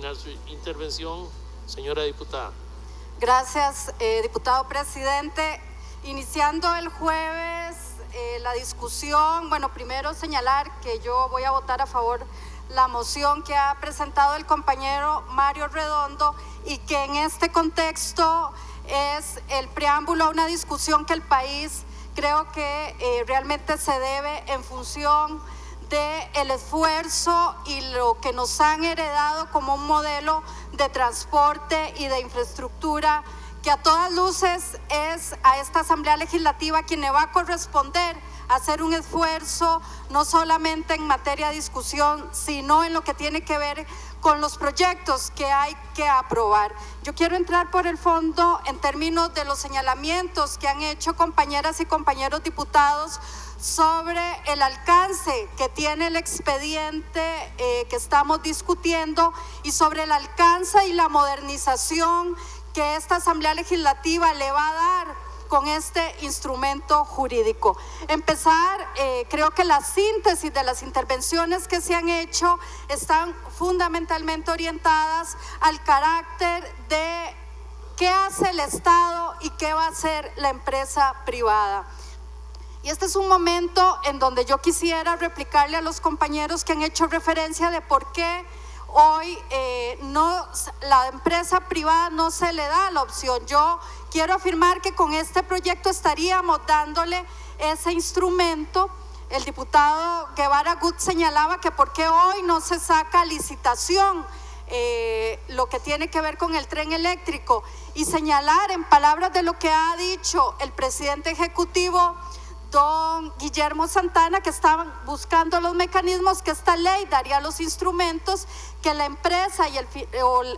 terminar su intervención, señora diputada. Gracias, diputado presidente. Iniciando el jueves la discusión, bueno, primero señalar que yo voy a votar a favor la moción que ha presentado el compañero Mario Redondo y que en este contexto es el preámbulo a una discusión que el país creo que realmente se debe en función del esfuerzo y lo que nos han heredado como un modelo de transporte y de infraestructura que a todas luces es a esta Asamblea Legislativa quien le va a corresponder hacer un esfuerzo no solamente en materia de discusión, sino en lo que tiene que ver con los proyectos que hay que aprobar. Yo quiero entrar por el fondo en términos de los señalamientos que han hecho compañeras y compañeros diputados sobre el alcance que tiene el expediente que estamos discutiendo y sobre el alcance y la modernización que esta Asamblea Legislativa le va a dar con este instrumento jurídico. Empezar, creo que la síntesis de las intervenciones que se han hecho están fundamentalmente orientadas al carácter de qué hace el Estado y qué va a hacer la empresa privada. Y este es un momento en donde yo quisiera replicarle a los compañeros que han hecho referencia de por qué hoy la empresa privada no se le da la opción. Yo quiero afirmar que con este proyecto estaríamos dándole ese instrumento. El diputado Guevara Gut señalaba que por qué hoy no se saca a licitación lo que tiene que ver con el tren eléctrico, y señalar en palabras de lo que ha dicho el presidente ejecutivo don Guillermo Santana, que estaban buscando los mecanismos, que esta ley daría los instrumentos que la empresa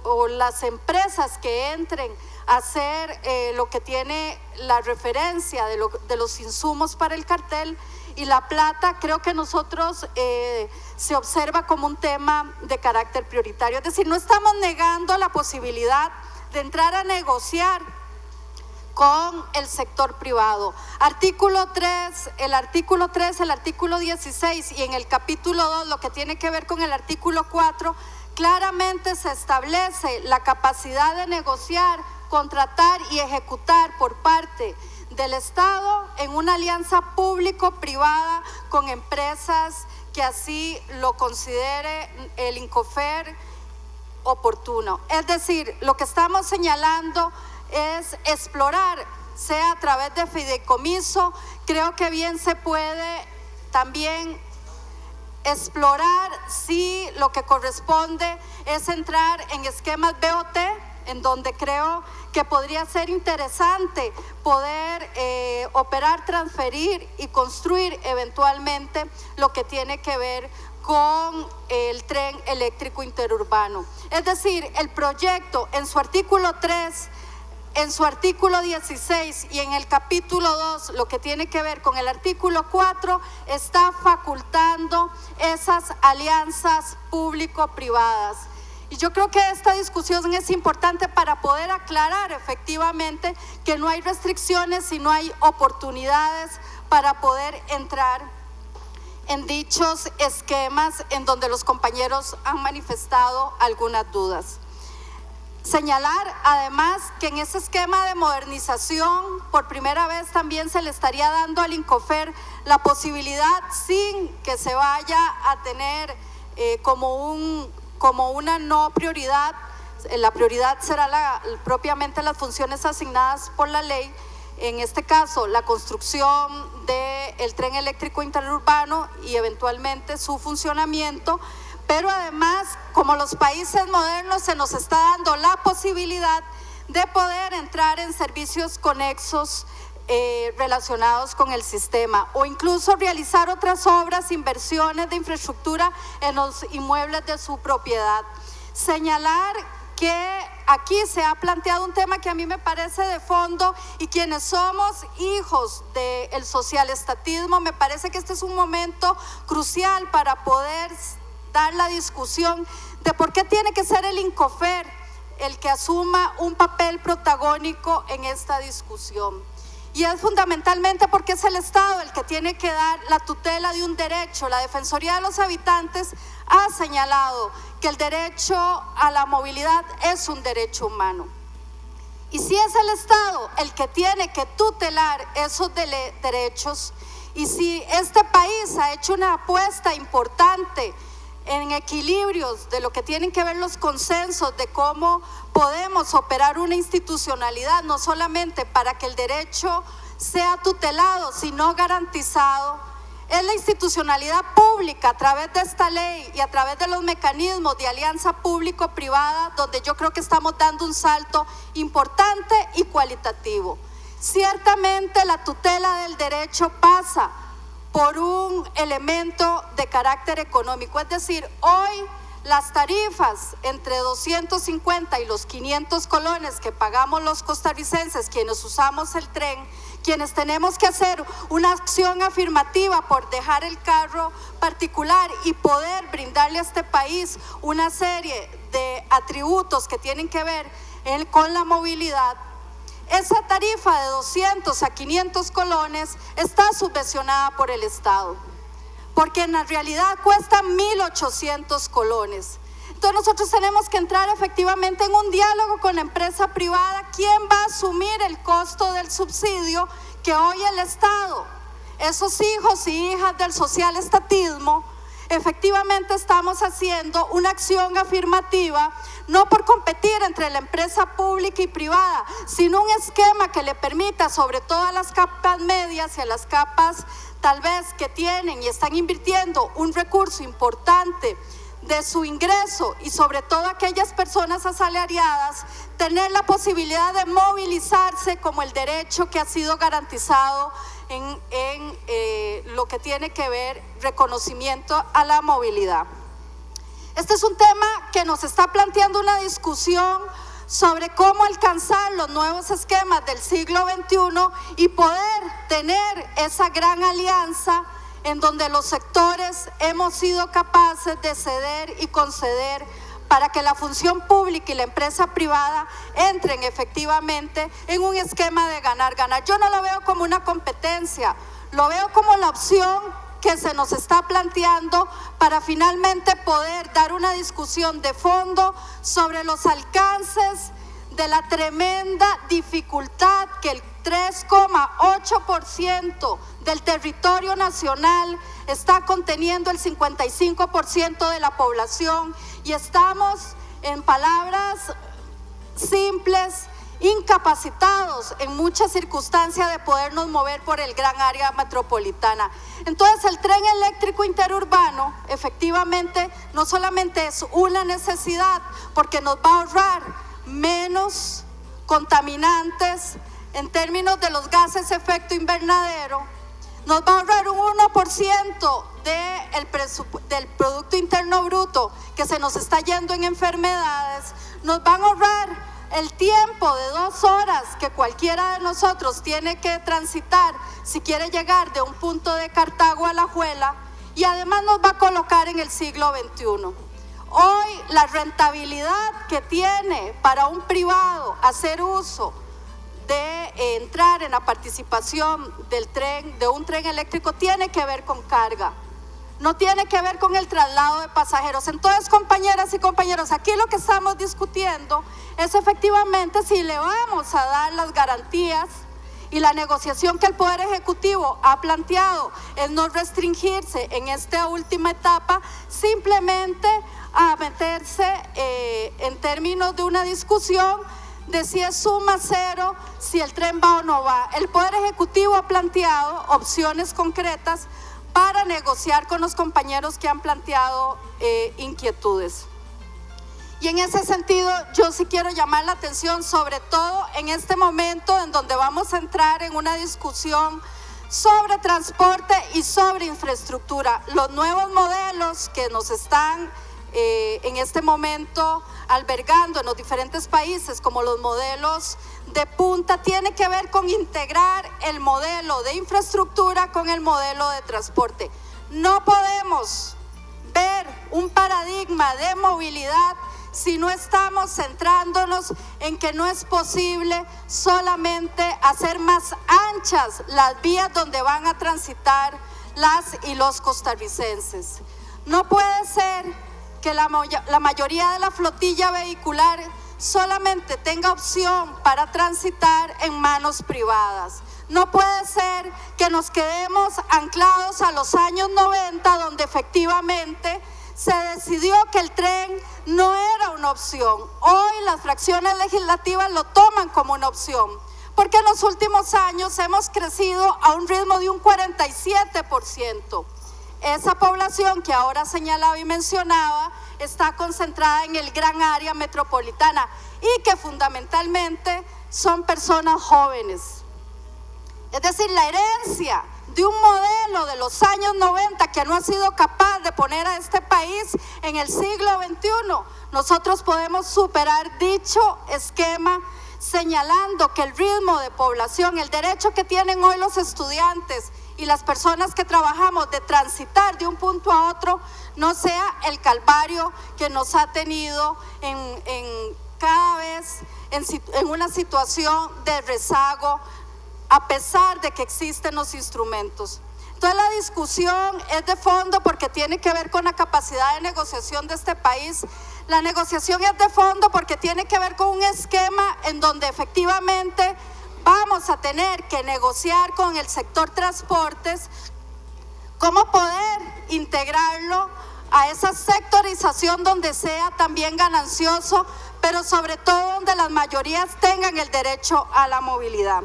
o las empresas que entren a hacer lo que tiene la referencia de los insumos para el cartel y la plata, creo que nosotros se observa como un tema de carácter prioritario. Es decir, no estamos negando la posibilidad de entrar a negociar con el sector privado. Artículo 3, el artículo 16 y en el capítulo 2, lo que tiene que ver con el artículo 4, claramente se establece la capacidad de negociar, contratar y ejecutar por parte del Estado en una alianza público-privada con empresas que así lo considere el INCOFER oportuno. Es decir, lo que estamos señalando es explorar, sea a través de fideicomiso. Creo que bien se puede también explorar si lo que corresponde es entrar en esquemas BOT, en donde creo que podría ser interesante poder operar, transferir y construir eventualmente lo que tiene que ver con el tren eléctrico interurbano. Es decir, el proyecto en su artículo 3, en su artículo 16 y en el capítulo 2, lo que tiene que ver con el artículo 4, está facultando esas alianzas público-privadas. Y yo creo que esta discusión es importante para poder aclarar efectivamente que no hay restricciones, sino hay oportunidades para poder entrar en dichos esquemas en donde los compañeros han manifestado algunas dudas. Señalar además que en ese esquema de modernización por primera vez también se le estaría dando al INCOFER la posibilidad, sin que se vaya a tener como una no prioridad, la prioridad será propiamente las funciones asignadas por la ley, en este caso la construcción del tren eléctrico interurbano y eventualmente su funcionamiento. Pero además, como los países modernos, se nos está dando la posibilidad de poder entrar en servicios conexos relacionados con el sistema, o incluso realizar otras obras, inversiones de infraestructura en los inmuebles de su propiedad. Señalar que aquí se ha planteado un tema que a mí me parece de fondo, y quienes somos hijos del socialestatismo, me parece que este es un momento crucial para poder dar la discusión de por qué tiene que ser el INCOFER el que asuma un papel protagónico en esta discusión. Y es fundamentalmente porque es el Estado el que tiene que dar la tutela de un derecho. La Defensoría de los Habitantes ha señalado que el derecho a la movilidad es un derecho humano. Y si es el Estado el que tiene que tutelar esos derechos, y si este país ha hecho una apuesta importante en equilibrios de lo que tienen que ver los consensos de cómo podemos operar una institucionalidad, no solamente para que el derecho sea tutelado, sino garantizado, es la institucionalidad pública a través de esta ley y a través de los mecanismos de alianza público-privada, donde yo creo que estamos dando un salto importante y cualitativo. Ciertamente la tutela del derecho pasa por un elemento de carácter económico, es decir, hoy las tarifas entre 250 y los 500 colones que pagamos los costarricenses, quienes usamos el tren, quienes tenemos que hacer una acción afirmativa por dejar el carro particular y poder brindarle a este país una serie de atributos que tienen que ver con la movilidad, esa tarifa de 200 a 500 colones está subvencionada por el Estado, porque en la realidad cuesta 1.800 colones. Entonces nosotros tenemos que entrar efectivamente en un diálogo con la empresa privada. ¿Quién va a asumir el costo del subsidio que hoy el Estado, esos hijos y hijas del social estatismo, efectivamente estamos haciendo una acción afirmativa, no por competir entre la empresa pública y privada, sino un esquema que le permita, sobre todo a las capas medias y a las capas tal vez que tienen y están invirtiendo un recurso importante de su ingreso, y sobre todo aquellas personas asalariadas, tener la posibilidad de movilizarse como el derecho que ha sido garantizado en lo que tiene que ver reconocimiento a la movilidad. Este es un tema que nos está planteando una discusión sobre cómo alcanzar los nuevos esquemas del siglo XXI y poder tener esa gran alianza en donde los sectores hemos sido capaces de ceder y conceder para que la función pública y la empresa privada entren efectivamente en un esquema de ganar-ganar. Yo no lo veo como una competencia, lo veo como la opción que se nos está planteando para finalmente poder dar una discusión de fondo sobre los alcances de la tremenda dificultad que el 3,8% del territorio nacional está conteniendo el 55% de la población, y estamos, en palabras simples, incapacitados en muchas circunstancias de podernos mover por el gran área metropolitana. Entonces el tren eléctrico interurbano efectivamente no solamente es una necesidad, porque nos va a ahorrar menos contaminantes en términos de los gases de efecto invernadero, nos va a ahorrar un 1% del Producto Interno Bruto que se nos está yendo en enfermedades, nos van a ahorrar el tiempo de 2 horas que cualquiera de nosotros tiene que transitar si quiere llegar de un punto de Cartago a Alajuela, y además nos va a colocar en el siglo XXI. Hoy la rentabilidad que tiene para un privado hacer uso de entrar en la participación del tren, de un tren eléctrico, tiene que ver con carga, no tiene que ver con el traslado de pasajeros. Entonces, compañeras y compañeros, aquí lo que estamos discutiendo es efectivamente si le vamos a dar las garantías, y la negociación que el Poder Ejecutivo ha planteado es no restringirse en esta última etapa simplemente a meterse en términos de una discusión de si es suma cero, si el tren va o no va. El Poder Ejecutivo ha planteado opciones concretas para negociar con los compañeros que han planteado inquietudes. Y en ese sentido yo sí quiero llamar la atención, sobre todo en este momento en donde vamos a entrar en una discusión sobre transporte y sobre infraestructura. Los nuevos modelos que nos están en este momento albergando en los diferentes países, como los modelos de punta, tiene que ver con integrar el modelo de infraestructura con el modelo de transporte. No podemos ver un paradigma de movilidad si no estamos centrándonos en que no es posible solamente hacer más anchas las vías donde van a transitar las y los costarricenses? No puede ser que la mayoría de la flotilla vehicular solamente tenga opción para transitar en manos privadas. No puede ser que nos quedemos anclados a los años 90, donde efectivamente se decidió que el tren no era una opción. Hoy las fracciones legislativas lo toman como una opción, porque en los últimos años hemos crecido a un ritmo de un 47%. Esa población que ahora señalaba y mencionaba está concentrada en el gran área metropolitana y que fundamentalmente son personas jóvenes. Es decir, la herencia de un modelo de los años 90 que no ha sido capaz de poner a este país en el siglo XXI, nosotros podemos superar dicho esquema señalando que el ritmo de población, el derecho que tienen hoy los estudiantes y las personas que trabajamos de transitar de un punto a otro, no sea el calvario que nos ha tenido cada vez en una situación de rezago, a pesar de que existen los instrumentos. Entonces la discusión es de fondo porque tiene que ver con la capacidad de negociación de este país. La negociación es de fondo porque tiene que ver con un esquema en donde efectivamente vamos a tener que negociar con el sector transportes cómo poder integrarlo a esa sectorización donde sea también ganancioso, pero sobre todo donde las mayorías tengan el derecho a la movilidad.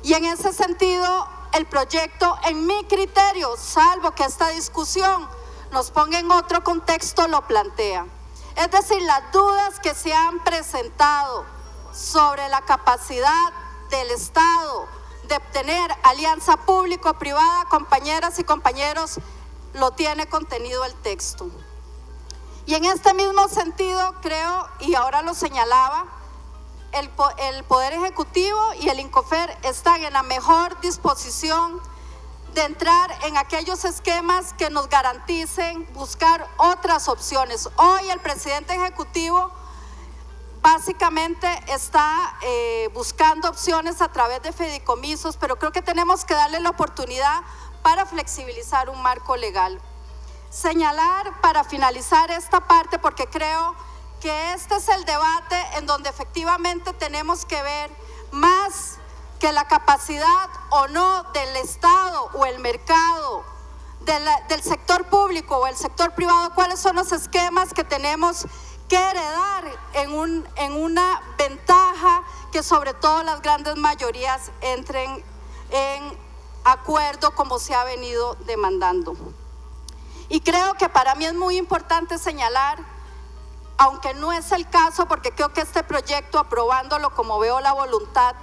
Y en ese sentido, el proyecto, en mi criterio, salvo que esta discusión nos ponga en otro contexto, lo plantea. Es decir, las dudas que se han presentado sobre la capacidad del Estado de obtener alianza público-privada, compañeras y compañeros, lo tiene contenido el texto. Y en este mismo sentido creo, y ahora lo señalaba, el Poder Ejecutivo y el INCOFER están en la mejor disposición de entrar en aquellos esquemas que nos garanticen buscar otras opciones. Hoy el presidente ejecutivo básicamente está buscando opciones a través de fideicomisos, pero creo que tenemos que darle la oportunidad para flexibilizar un marco legal. Señalar para finalizar esta parte, porque creo que este es el debate en donde efectivamente tenemos que ver más que la capacidad o no del Estado o el mercado, del sector público o el sector privado, cuáles son los esquemas que tenemos que heredar en una ventaja que sobre todo las grandes mayorías entren en acuerdo como se ha venido demandando. Y creo que para mí es muy importante señalar, aunque no es el caso, porque creo que este proyecto, aprobándolo como veo la voluntad,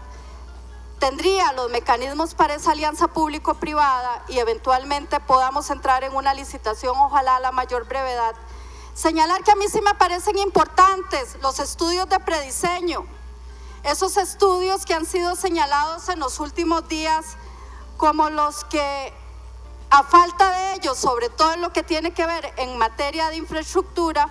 tendría los mecanismos para esa alianza público-privada y eventualmente podamos entrar en una licitación, ojalá a la mayor brevedad. Señalar que a mí sí me parecen importantes los estudios de prediseño, esos estudios que han sido señalados en los últimos días como los que, a falta de ellos, sobre todo en lo que tiene que ver en materia de infraestructura,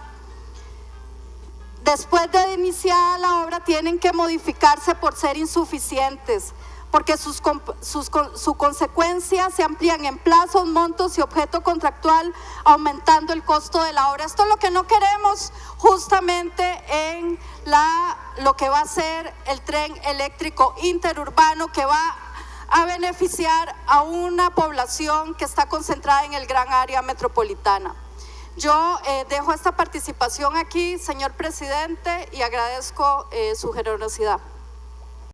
después de iniciada la obra tienen que modificarse por ser insuficientes, porque su consecuencia se amplían en plazos, montos y objeto contractual, aumentando el costo de la obra. Esto es lo que no queremos justamente en lo que va a ser el tren eléctrico interurbano, que va a beneficiar a una población que está concentrada en el gran área metropolitana. Yo dejo esta participación aquí, señor presidente, y agradezco su generosidad.